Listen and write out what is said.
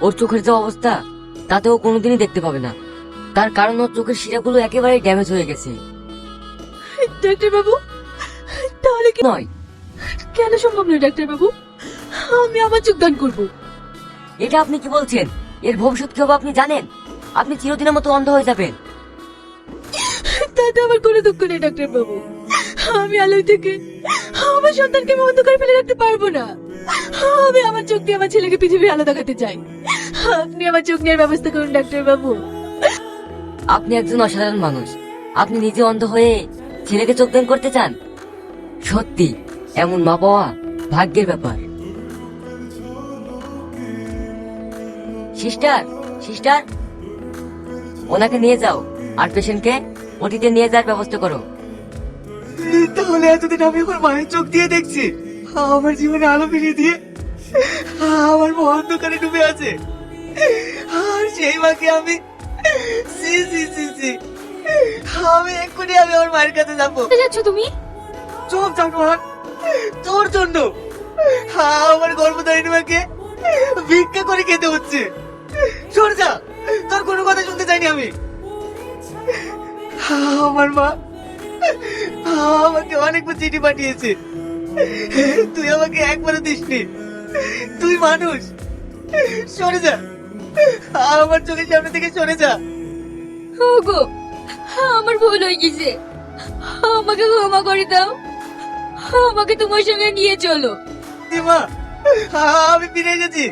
ওর চোখের যে অবস্থা তাতে ও কোনোদিনই দেখতে পাবে না। তার কারণ ওর চোখের শিরাগুলো একেবারে ড্যামেজ হয়ে গেছে। ডাক্তার বাবু, তাহলে কি নয়, কেন সম্ভব নয় ডাক্তার বাবু? আমি আমার যোগদান করব। এটা আপনি কি বলছেন? এর ভবিষ্যৎ কি হবে আপনি জানেন? আপনি চিরদিনের মতো অন্ধ হয়ে যাবেন। তাতে আমার কোনো দুঃখ নেই ডাক্তার বাবু। আমি আলোয় থেকে আমার সন্তানকে আমি অন্ধকার ফেলে রাখতে পারবো না। আমি আমার চোখ দিয়ে আমার ছেলেকে পৃথিবীর আলো দেখাতে চাই। আপনি আমার চোখ নেওয়ার ব্যবস্থা করুন ডাক্তার বাবু। আপনি একজন অসাধারণ মানুষ। আপনি নিজে অন্ধ হয়ে ছেলেকে চোখ দান করতে চান? সত্যি এমন মা পাওয়া ভাগ্যের ব্যাপার। সিস্টার, সিস্টার, ওনাকে নিয়ে যাও আর পেশেন্টকে ওটিতে নিয়ে যাওয়ার ব্যবস্থা করো। তাহলে এতদিন আমি আমার মায়ের চোখ দিয়ে দেখছি, আমার জীবনে আলো ফিরিয়ে দিয়ে আমার মা অন্ধকারে ডুবে আছে। আর সেই মাকে আমি সি সি সি সি আমি এক্ষুনি আমার মায়ের কাছে যাবো। কোথায় যাচ্ছ তুমি? চোখ জানোয়ার, তোর জন্য আমার গর্ভধারিণী মাকে ভিক্ষা করে খেতে হচ্ছে। সরে যা, তোর কোনো কথা শুনতে চাইনি আমি। আমার মা আমাকে অনেকবার চিঠি পাঠিয়েছে, তুই আমাকে একবারও দিসনি। তুই মানুষ, সরে যা, আমার চোখের সামনে থেকে সরে যা। ওগো, আমার ভুল হয়ে গেছে, আমাকে ক্ষমা করে দাও। আমাকে তোমার সঙ্গে নিয়ে চলো। মা, আমি ফিরে এসেছি।